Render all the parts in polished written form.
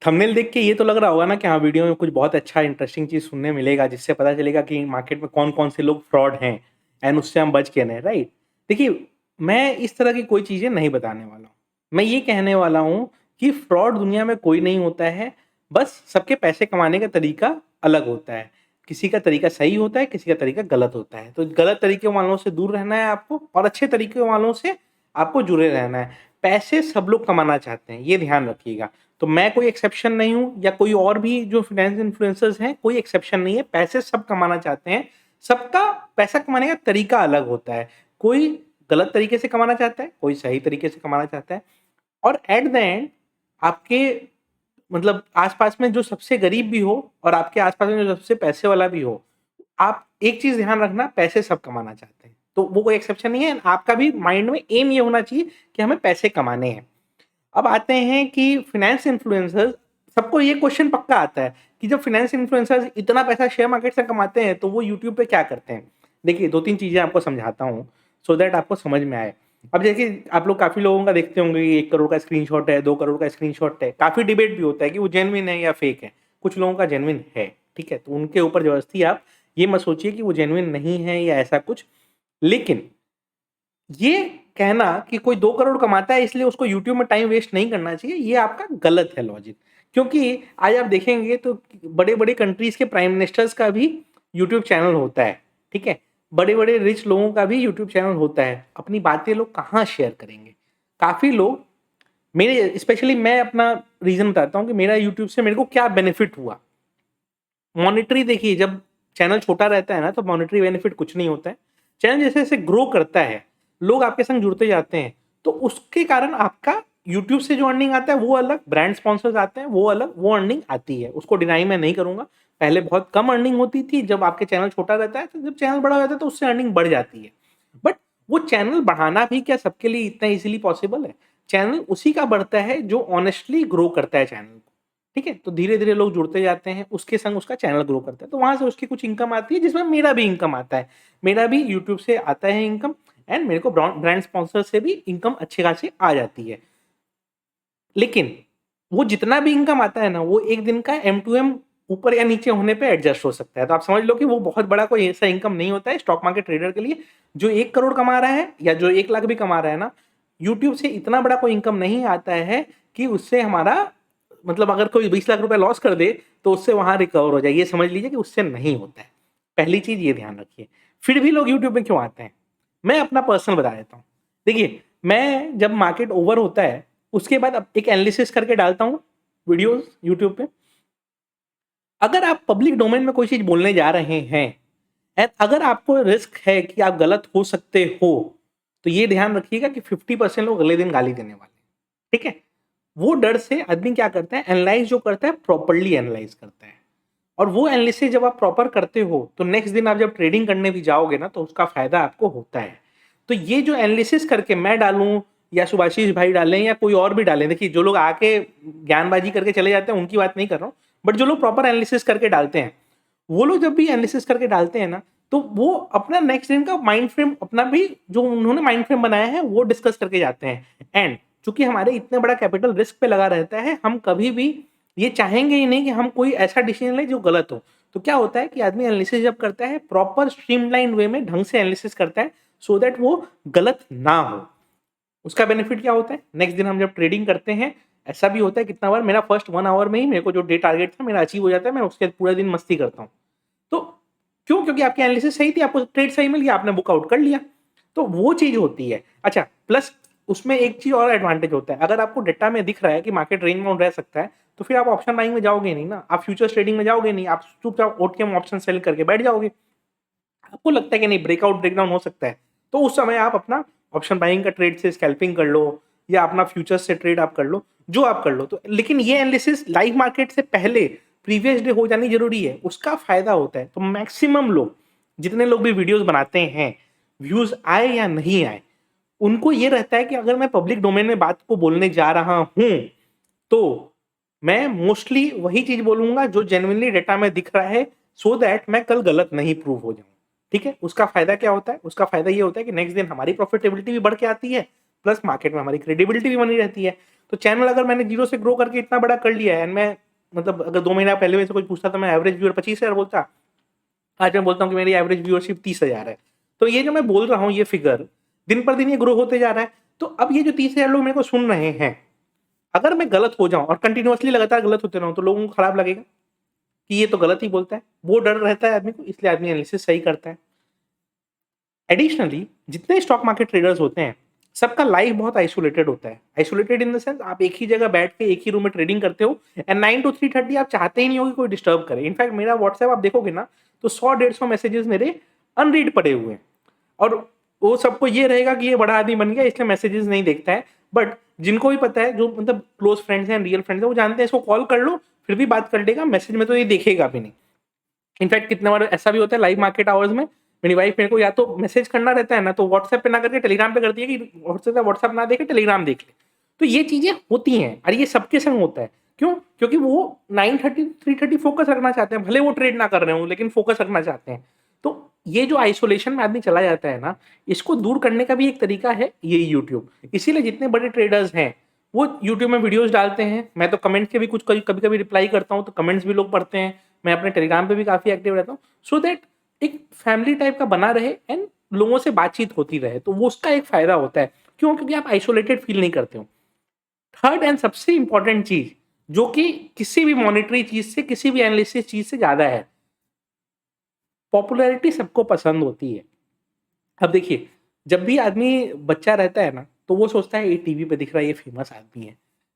Thumbnail देख के ये तो लग रहा होगा ना कि हाँ, वीडियो में कुछ बहुत अच्छा इंटरेस्टिंग चीज़ सुनने मिलेगा, जिससे पता चलेगा कि मार्केट में कौन-कौन से लोग फ्रॉड हैं एंड उससे हम बच के रहें, राइट? देखिए, मैं इस तरह की कोई चीज़ें नहीं बताने वाला हूँ। मैं ये कहने वाला हूँ कि फ्रॉड दुनिया में कोई नहीं होता है, बस सबके पैसे कमाने का तरीका अलग होता है। किसी का तरीका सही होता है, किसी का तरीका गलत होता है। तो गलत तरीके वालों से दूर रहना है आपको और अच्छे तरीके वालों से आपको जुड़े रहना है। पैसे सब लोग कमाना चाहते हैं, ये ध्यान रखिएगा। तो मैं कोई एक्सेप्शन नहीं हूँ या कोई और भी जो फाइनेंस इन्फ्लुएंसर्स हैं, कोई एक्सेप्शन नहीं है। पैसे सब कमाना चाहते हैं, सबका पैसा कमाने का तरीका अलग होता है। कोई गलत तरीके से कमाना चाहता है, कोई सही तरीके से कमाना चाहता है और एट द एंड आपके मतलब आस-पास में जो सबसे गरीब भी हो और आपके आस-पास में जो सबसे पैसे वाला भी हो, आप एक चीज़ ध्यान रखना, पैसे सब कमाना चाहते हैं। तो वो कोई एक्सेप्शन नहीं है। आपका भी माइंड में एम ये होना चाहिए कि हमें पैसे कमाने हैं। अब आते हैं कि फाइनेंस इन्फ्लुएंसर्स, सबको ये क्वेश्चन पक्का आता है कि जब फाइनेंस इन्फ्लुएंसर्स इतना पैसा शेयर मार्केट से कमाते हैं, तो वो यूट्यूब पे क्या करते हैं? देखिए, 2-3 चीज़ें आपको समझाता हूँ, सो दैट आपको समझ में आए। अब देखिए, आप लोग काफ़ी लोगों का देखते होंगे कि 1 करोड़ का स्क्रीनशॉट है, 2 करोड़ का स्क्रीनशॉट है। काफ़ी डिबेट भी होता है कि वो जेन्युइन है या फेक है। कुछ लोगों का जेन्युइन है, ठीक है? तो उनके ऊपर ज़बरदस्ती आप ये मत सोचिए कि वो जेन्युइन नहीं है या ऐसा कुछ। लेकिन ये कहना कि कोई 2 करोड़ कमाता है इसलिए उसको यूट्यूब में टाइम वेस्ट नहीं करना चाहिए, ये आपका गलत है लॉजिक। क्योंकि आज आप देखेंगे तो बड़े-बड़े कंट्रीज़ के प्राइम मिनिस्टर्स का भी यूट्यूब चैनल होता है, ठीक है? बड़े-बड़े रिच लोगों का भी यूट्यूब चैनल होता है। अपनी बातें लोग कहाँ शेयर करेंगे? काफ़ी लोग मेरे स्पेशली मैं अपना रीज़न बताता हूँ कि मेरा यूट्यूब से मेरे को क्या बेनिफिट हुआ। मॉनेटरी देखिए, जब चैनल छोटा रहता है ना तो मॉनेटरी बेनिफिट कुछ नहीं होता है। चैनल जैसे-जैसे ग्रो करता है, लोग आपके संग जुड़ते जाते हैं, तो उसके कारण आपका यूट्यूब से जो अर्निंग आता है वो अलग, ब्रांड स्पॉन्सर्स आते हैं वो अलग, वो अर्निंग आती है। उसको डिनाई मैं नहीं करूँगा। पहले बहुत कम अर्निंग होती थी, जब आपके चैनल छोटा रहता है, तो जब चैनल बड़ा हो जाता है तो उससे अर्निंग बढ़ जाती है। बट वो चैनल बढ़ाना भी क्या सबके लिए इतना ईज़िली पॉसिबल है? चैनल उसी का बढ़ता है जो ऑनेस्टली ग्रो करता है चैनल को। ठीक है? तो धीरे-धीरे लोग जुड़ते जाते हैं, उसके संग उसका चैनल ग्रो करता है। तो वहाँ से उसकी कुछ इनकम आती है जिसमें मेरा भी इनकम आता है। मेरा भी यूट्यूब से आता है इनकम एंड मेरे को ब्रांड स्पॉन्सर से भी इनकम अच्छी खासी आ जाती है। लेकिन वो जितना भी इनकम आता है ना, वो एक दिन का एम टू एम ऊपर या नीचे होने पे एडजस्ट हो सकता है। तो आप समझ लो कि वो बहुत बड़ा कोई ऐसा इनकम नहीं होता है स्टॉक मार्केट ट्रेडर के लिए। जो 1 करोड़ कमा रहा है या जो 1 लाख भी कमा रहा है ना, यूट्यूब से इतना बड़ा कोई इनकम नहीं आता है कि उससे हमारा मतलब अगर कोई 20 लाख रुपए लॉस कर दे, तो उससे वहाँ रिकवर हो जाए। ये समझ लीजिए कि उससे नहीं होता है। पहली चीज़ ये ध्यान रखिए। फिर भी लोग यूट्यूब पे क्यों आते हैं? मैं अपना पर्सनल बता देता हूँ। देखिए, मैं जब मार्केट ओवर होता है, उसके बाद अब एक एनालिसिस करके डालता हूँ वीडियोज़ यूट्यूब पे। अगर आप पब्लिक डोमेन में कोई चीज़ बोलने जा रहे हैं एंड अगर आपको रिस्क है कि आप गलत हो सकते हो, तो ये ध्यान रखिएगा कि 50% लोग अगले दिन गाली देने वाले हैं। ठीक है? वो डर से आदमी क्या करता है, एनालाइज़ जो करता है प्रॉपर्ली एनालाइज़ करता है। और वो एनालिसिस जब आप प्रॉपर करते हो, तो नेक्स्ट दिन आप जब ट्रेडिंग करने भी जाओगे ना, तो उसका फ़ायदा आपको होता है। तो ये जो एनालिसिस करके मैं डालूँ या सुभाषिस भाई डालें या कोई और भी डालें, देखिए जो लोग आके ज्ञानबाजी करके चले जाते हैं, उनकी बात नहीं कर रहा हूँ। बट जो लोग प्रॉपर एनालिसिस करके डालते हैं, वो लोग जब भी एनालिसिस करके डालते हैं ना, तो वो अपना नेक्स्ट दिन का माइंड फ्रेम अपना भी जो उन्होंने माइंड फ्रेम बनाया है, वो डिस्कस करके जाते हैं। एंड चूँकि हमारे इतने बड़ा कैपिटल रिस्क पे लगा रहता है, हम कभी भी ये चाहेंगे ही नहीं कि हम कोई ऐसा डिसीजन लें जो गलत हो। तो क्या होता है कि आदमी एनालिसिस जब करता है, प्रॉपर स्ट्रीमलाइन वे में ढंग से एनालिसिस करता है, सो दैट वो गलत ना हो। उसका बेनिफिट क्या होता है? नेक्स्ट दिन हम जब ट्रेडिंग करते हैं, ऐसा भी होता है कितना बार मेरा फर्स्ट 1 आवर में ही मेरे को जो डे टारगेट था मेरा अचीव हो जाता है, मैं उसके बाद पूरा दिन मस्ती करता हूँ। तो क्यों? क्योंकि आपकी एनालिसिस सही थी, आपको ट्रेड सही मिल गया, आपने बुक आउट कर लिया। तो वो चीज़ होती है। अच्छा, प्लस उसमें एक चीज़ और एडवांटेज होता है, अगर आपको डेटा में दिख रहा है कि मार्केट रेंज बाउंड रह सकता है, तो फिर आप ऑप्शन बाइंग में जाओगे नहीं ना, आप फ्यूचर्स ट्रेडिंग में जाओगे नहीं, आप चुपचाप ओटीएम ऑप्शन सेल करके बैठ जाओगे। आपको लगता है कि नहीं ब्रेकआउट ब्रेकडाउन हो सकता है, तो उस समय आप अपना ऑप्शन बाइंग का ट्रेड से स्कैल्पिंग कर लो या अपना फ्यूचर्स से ट्रेड आप कर लो, जो आप कर लो। तो लेकिन ये एनालिसिस लाइव मार्केट से पहले प्रीवियस डे हो जानी ज़रूरी है, उसका फ़ायदा होता है। तो मैक्सिमम लोग, जितने लोग भी वीडियोज़ बनाते हैं, व्यूज़ आए या नहीं आए, उनको ये रहता है कि अगर मैं पब्लिक डोमेन में बात को बोलने जा रहा हूँ, तो मैं मोस्टली वही चीज़ बोलूँगा जो जेनुइनली डेटा में दिख रहा है, सो दैट मैं कल गलत नहीं प्रूव हो जाऊँ। ठीक है? उसका फ़ायदा क्या होता है? उसका फ़ायदा ये होता है कि नेक्स्ट दिन हमारी प्रॉफिटेबिलिटी भी बढ़ के आती है, प्लस मार्केट में हमारी क्रेडिबिलिटी भी बनी रहती है। तो चैनल अगर मैंने 0 से ग्रो करके इतना बड़ा कर लिया है एंड मैं मतलब अगर 2 महीना पहले मेरे से कोई पूछता तो मैं एवरेज व्यूअर 25,000 बोलता। आज मैं बोलता हूँ कि मेरी एवरेज व्यूअरशिप 30,000 है। तो ये जो मैं बोल रहा हूँ ये फिगर दिन पर दिन ये ग्रो होते जा रहा है। तो अब ये जो 30,000 लोग मेरे को सुन रहे हैं, अगर मैं गलत हो जाऊँ और कंटिन्यूअसली लगातार गलत होते रहूँ तो लोगों को खराब लगेगा कि ये तो गलत ही बोलता है। वो डर रहता है आदमी को, इसलिए आदमी एनालिसिस सही करता है। एडिशनली जितने स्टॉक मार्केट ट्रेडर्स होते हैं, सबका लाइफ बहुत आइसोलेटेड होता है। आइसोलेटेड इन द सेंस आप एक ही जगह बैठ के एक ही रूम में ट्रेडिंग करते हो एंड 9 टू 3:30 आप चाहते ही नहीं हो कि कोई डिस्टर्ब करे। इनफैक्ट मेरा व्हाट्सएप आप देखोगे ना तो 100-150 मैसेजेस मेरे अनरीड पड़े हुए हैं और वो सबको ये रहेगा कि ये बड़ा आदमी बन गया इसलिए मैसेजेस नहीं देखता है। बट जिनको भी पता है, जो मतलब क्लोज फ्रेंड्स हैं, रियल फ्रेंड्स हैं, वो जानते हैं इसको कॉल कर लो फिर भी बात कर लेगा, मैसेज में तो ये देखेगा भी नहीं। इनफैक्ट कितने बार ऐसा भी होता है लाइव मार्केट आवर्स में मेरी वाइफ मेरे को या तो मैसेज करना रहता है ना तो व्हाट्सएप पे ना करके टेलीग्राम पे करती है कि व्हाट्सएप ना देखे टेलीग्राम देख ले। तो ये चीजें होती हैं और ये सबके संग होता है। क्यों? क्योंकि वो 9:30 3:30 फोकस रखना चाहते हैं, भले वो ट्रेड ना कर रहे हो लेकिन फोकस रखना चाहते हैं। तो ये जो आइसोलेशन में आदमी चला जाता है ना, इसको दूर करने का भी एक तरीका है ये यूट्यूब। इसीलिए जितने बड़े ट्रेडर्स हैं वो यूट्यूब में वीडियोस डालते हैं। मैं तो कमेंट्स के भी कुछ कभी कभी रिप्लाई करता हूँ तो कमेंट्स भी लोग पढ़ते हैं। मैं अपने टेलीग्राम पे भी काफी एक्टिव रहता हूँ सो दैट एक फैमिली टाइप का बना रहे एंड लोगों से बातचीत होती रहे। तो वो उसका एक फायदा होता है। क्यों? क्योंकि आप आइसोलेटेड फील नहीं करते हो। थर्ड एंड सबसे इंपॉर्टेंट चीज जो कि किसी भी मॉनिटरी चीज से, किसी भी एनालिसिस चीज से ज्यादा है, पॉपुलैरिटी सबको पसंद होती है। अब देखिए, जब भी आदमी बच्चा रहता है ना तो वो सोचता है ये टीवी पे दिख रहा है ये फेमस आदमी है,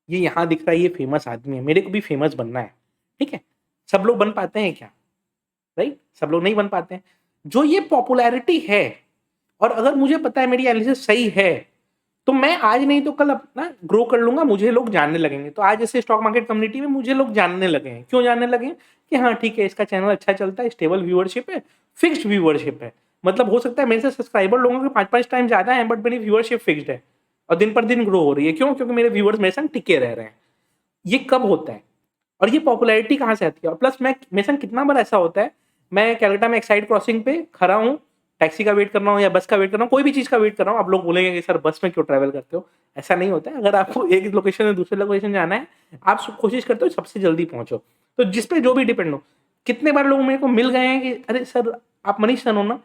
ये यहाँ दिख रहा है ये फेमस आदमी है, मेरे को भी फेमस बनना है। ठीक है, सब लोग बन पाते हैं क्या? राइट, सब लोग नहीं बन पाते हैं। जो ये पॉपुलैरिटी है, और अगर मुझे पता है मेरी एनालिसिस सही है तो मैं आज नहीं तो कल अपना ग्रो कर लूंगा, मुझे लोग जानने लगेंगे। तो आज जैसे स्टॉक मार्केट कम्युनिटी में मुझे लोग जानने लगे हैं। क्यों जानने लगे हैं? कि हाँ ठीक है, इसका चैनल अच्छा चलता है, स्टेबल व्यूअरशिप है, फिक्स्ड व्यूअरशिप है। मतलब हो सकता है मेरे से सब्सक्राइबर लोगों के 5-5 टाइम ज्यादा है बट मेरी व्यूअरशिप फिक्स्ड है और दिन पर दिन ग्रो हो रही है। क्यों? क्योंकि मेरे व्यूअर्स मेरे संग टिके रह रहे हैं। ये कब होता है और ये पॉपुलैरिटी कहाँ से आती है? और प्लस मैं मेरे संग कितना बार ऐसा होता है, मैं कलकत्ता में एक साइड क्रॉसिंग पे खड़ा हूँ, टैक्सी का वेट कर रहा हूँ या बस का वेट कर रहा हूँ, कोई भी चीज़ का वेट कर रहा हूँ। आप लोग बोलेंगे कि सर बस में क्यों ट्रैवल करते हो? ऐसा नहीं होता है। अगर आपको एक लोकेशन से दूसरे लोकेशन जाना है, आप कोशिश करते हो सबसे जल्दी पहुंचो। तो जिस पे जो भी डिपेंड हो। कितने बार लोग मेरे को मिल गए हैं कि अरे सर आप मनीष सर हो ना,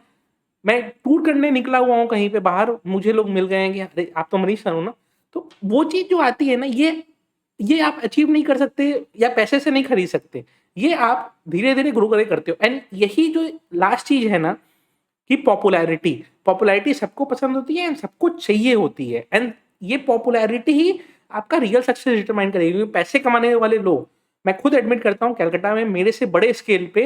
मैं टूर करने निकला हुआ हूँ कहीं पे बाहर, मुझे लोग मिल गए हैं कि अरे आप तो मनीष सर हो ना। तो वो चीज़ जो आती है ना, ये आप अचीव नहीं कर सकते या पैसे से नहीं खरीद सकते। ये आप धीरे-धीरे ग्रो करके करते हो एंड यही जो लास्ट चीज़ है ना कि पॉपुलैरिटी, पॉपुलैरिटी सबको पसंद होती है एंड सबको चाहिए होती है एंड ये पॉपुलैरिटी ही आपका रियल सक्सेस डिटरमाइन करेगी। क्योंकि पैसे कमाने वाले लोग, मैं खुद एडमिट करता हूँ कलकत्ता में मेरे से बड़े स्केल पे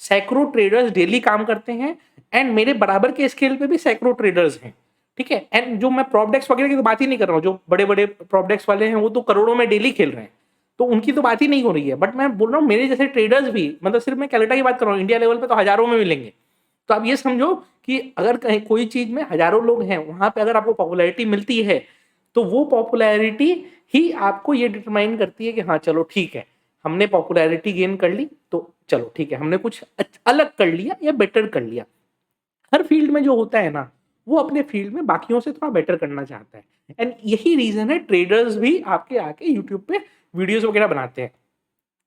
सैकड़ों ट्रेडर्स डेली काम करते हैं एंड मेरे बराबर के स्केल पे भी सैकड़ों ट्रेडर्स हैं। ठीक है, एंड जो मैं प्रॉप डेस्क वगैरह की तो बात ही नहीं कर रहा हूँ, जो बड़े बड़े प्रॉप डेस्क वाले हैं वो तो करोड़ों में डेली खेल रहे हैं, तो उनकी तो बात ही नहीं हो रही है। बट मैं बोल रहा हूँ मेरे जैसे ट्रेडर्स भी, मतलब सिर्फ मैं कलकत्ता की बात कर रहा हूँ, इंडिया लेवल पे तो हजारों में मिलेंगे। तो आप ये समझो कि अगर कहीं कोई चीज में हजारों लोग हैं, वहां पे अगर आपको पॉपुलैरिटी मिलती है तो वो पॉपुलैरिटी ही आपको ये डिटरमाइन करती है कि हाँ चलो ठीक है, हमने पॉपुलैरिटी गेन कर ली तो चलो ठीक है, हमने कुछ अलग कर लिया या बेटर कर लिया। हर फील्ड में जो होता है ना, वो अपने फील्ड में बाकियों से थोड़ा बेटर करना चाहता है एंड यही रीजन है ट्रेडर्स भी आपके आके यूट्यूब पे वीडियोस वगैरह बनाते हैं।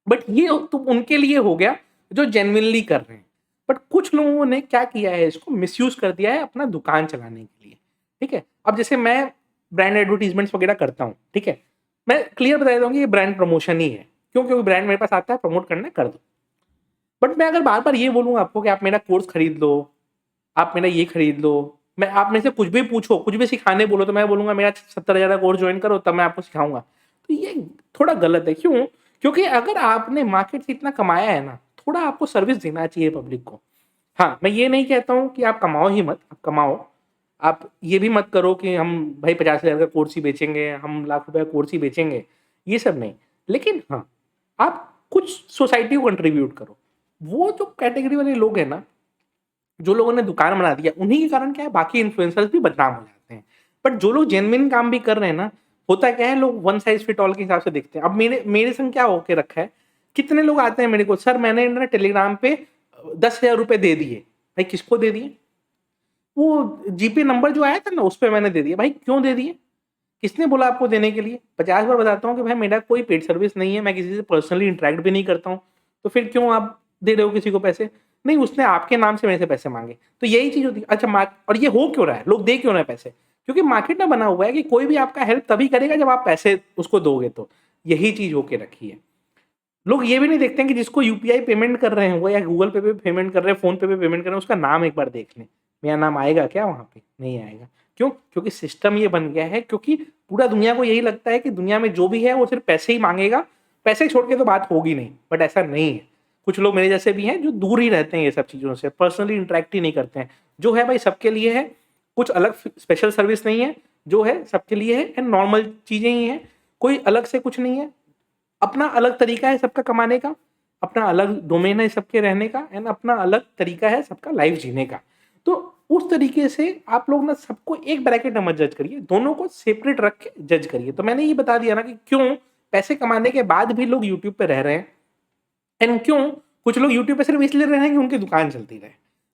बट ये तो उनके लिए हो गया जो जेन्युइनली कर रहे हैं। बट कुछ लोगों ने क्या किया है, इसको मिसयूज कर दिया है अपना दुकान चलाने के लिए। ठीक है, अब जैसे मैं ब्रांड एडवर्टीजमेंट्स वगैरह करता हूँ, ठीक है, मैं क्लियर बता देता हूँ कि ये ब्रांड प्रमोशन ही है। क्यों? क्योंकि ब्रांड मेरे पास आता है, प्रमोट करना है, कर दो। बट मैं अगर बार बार ये बोलूंगा आपको कि आप मेरा कोर्स खरीद लो, आप मेरा ये खरीद लो, मैं आप में से कुछ भी पूछो, कुछ भी सिखाने बोलो तो मैं बोलूंगा मेरा 70,000 का कोर्स ज्वाइन करो तब मैं आपको सिखाऊंगा, तो ये थोड़ा गलत है। क्यों? क्योंकि अगर आपने मार्केट से इतना कमाया है ना, थोड़ा आपको सर्विस देना चाहिए पब्लिक को। हाँ, मैं ये नहीं कहता हूँ कि आप कमाओ ही मत, आप कमाओ। आप ये भी मत करो कि हम भाई 50,000 का कोर्स ही बेचेंगे, हम लाख रुपए का कोर्स ही बेचेंगे, ये सब नहीं। लेकिन हाँ, आप कुछ सोसाइटी को कंट्रीब्यूट करो। वो जो कैटेगरी वाले लोग हैं ना, जो लोगों ने दुकान बना दिया, उन्हीं के कारण क्या है बाकी इन्फ्लुएंसर्स भी बदनाम हो जाते हैं। बट जो लोग जेन्युइन काम भी कर रहे हैं ना, होता क्या है, लोग वन साइज फिट ऑल के हिसाब से देखते हैं। अब मेरे मेरे संग क्या होके रखा है, कितने लोग आते हैं मेरे को, सर मैंने ना टेलीग्राम पे 10,000 रुपए दे दिए। भाई किसको दे दिए? वो जीपे नंबर जो आया था ना उस पे मैंने दे दिया। भाई क्यों दे दिए? किसने बोला आपको देने के लिए? 50 बार बताता हूँ कि भाई मेरा कोई पेड सर्विस नहीं है, मैं किसी से पर्सनली इंटरैक्ट भी नहीं करता हूँ, तो फिर क्यों आप दे रहे हो किसी को पैसे? नहीं, उसने आपके नाम से मेरे से पैसे माँगे, तो यही चीज़ होती है। अच्छा और ये हो क्यों रहा है? लोग दे क्यों रहे हैं पैसे? क्योंकि मार्केट ना बना हुआ है कि कोई भी आपका हेल्प तभी करेगा जब आप पैसे उसको दोगे तो, यही चीज़ होके रखी है। लोग ये भी नहीं देखते हैं कि जिसको यूपीआई पेमेंट कर रहे हैं वो या गूगल पे पे पेमेंट कर रहे हैं, फ़ोन पे पे पेमेंट कर रहे हैं, उसका नाम एक बार देख लें। मेरा नाम आएगा क्या वहाँ पे? नहीं आएगा। क्यों? क्योंकि सिस्टम ये बन गया है, क्योंकि पूरा दुनिया को यही लगता है कि दुनिया में जो भी है वो सिर्फ़ पैसे ही माँगेगा, पैसे छोड़ के तो बात होगी नहीं, बट ऐसा नहीं है। कुछ लोग मेरे जैसे भी हैं जो दूर ही रहते हैं ये सब चीज़ों से, पर्सनली इंटरैक्ट ही नहीं करते हैं। जो है भाई सबके लिए है, कुछ अलग स्पेशल सर्विस नहीं है, जो है सबके लिए है एंड नॉर्मल चीज़ें ही हैं, कोई अलग से कुछ नहीं है। अपना अलग तरीका है सबका कमाने का, अपना अलग डोमेन है सबके रहने का एंड अपना अलग तरीका है सबका लाइफ जीने का। तो उस तरीके से आप लोग ना सबको एक ब्रैकेट में मत जज करिए, दोनों को सेपरेट रख के जज करिए। तो मैंने ये बता दिया ना कि क्यों पैसे कमाने के बाद भी लोग यूट्यूब पे रह रहे हैं एंड क्यों कुछ लोग यूट्यूब पे सिर्फ इसलिए रह रहे हैं कि उनकी दुकान चलती रहे।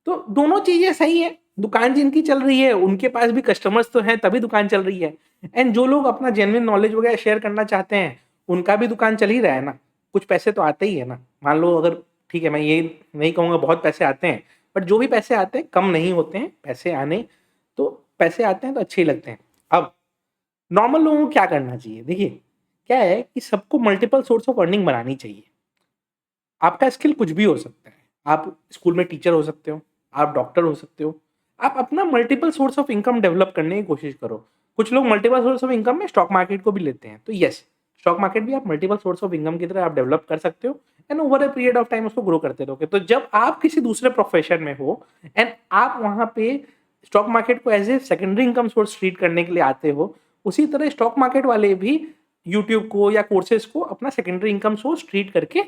तो दोनों चीज़ें सही है, दुकान जिनकी चल रही है उनके पास भी कस्टमर्स तो हैं तभी दुकान चल रही है एंड जो लोग अपना जेन्युइन नॉलेज वगैरह शेयर करना चाहते हैं, उनका भी दुकान चल ही रहा है ना, कुछ पैसे तो आते ही है ना। मान लो अगर ठीक है मैं ये नहीं कहूँगा बहुत पैसे आते हैं, बट जो भी पैसे आते हैं कम नहीं होते हैं, पैसे आने तो पैसे आते हैं तो अच्छे ही लगते हैं। अब नॉर्मल लोगों को क्या करना चाहिए? देखिए, क्या है कि सबको मल्टीपल सोर्स ऑफ अर्निंग बनानी चाहिए। आपका स्किल कुछ भी हो सकता है। आप स्कूल में टीचर हो सकते हो, आप डॉक्टर हो सकते हो। आप अपना multiple source of income develop करने की कोशिश करो। कुछ लोग मल्टीपल सोर्स ऑफ इनकम में स्टॉक मार्केट को भी लेते हैं। तो येस, स्टॉक मार्केट भी आप मल्टीपल सोर्स ऑफ इनकम की तरह आप डेवलप कर सकते हो and over a period of time उसको ग्रो करते रहोगे। तो जब आप किसी दूसरे प्रोफेशन में हो एंड आप वहाँ पे स्टॉक मार्केट को as a secondary income source treat करने के लिए आते हो, उसी तरह स्टॉक मार्केट वाले भी यूट्यूब को या कोर्सेज़ को अपना सेकेंडरी इनकम सोर्स ट्रीट करके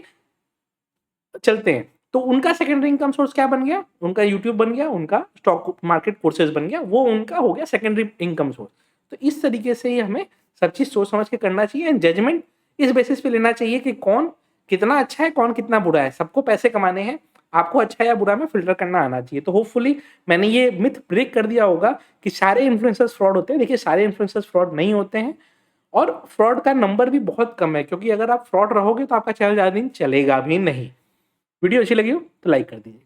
चलते हैं। तो उनका सेकेंडरी इनकम सोर्स क्या बन गया? उनका यूट्यूब बन गया, उनका स्टॉक मार्केट कोर्सेज़ बन गया, वो उनका हो गया सेकेंडरी इनकम सोर्स। तो इस तरीके से ही हमें सब चीज़ सोच समझ के करना चाहिए एंड जजमेंट इस बेसिस पे लेना चाहिए कि कौन कितना अच्छा है, कौन कितना बुरा है। सबको पैसे कमाने हैं, आपको अच्छा या बुरा में फ़िल्टर करना आना चाहिए। तो होपफुली मैंने ये मिथ ब्रेक कर दिया होगा कि सारे इन्फ्लुएंसर्स फ्रॉड होते हैं। देखिए, सारे इन्फ्लुएंसर्स फ्रॉड नहीं होते हैं और फ्रॉड का नंबर भी बहुत कम है, क्योंकि अगर आप फ्रॉड रहोगे तो आपका चैनल ज़्यादा दिन चलेगा भी नहीं। वीडियो अच्छी लगी हो तो लाइक कर दीजिए।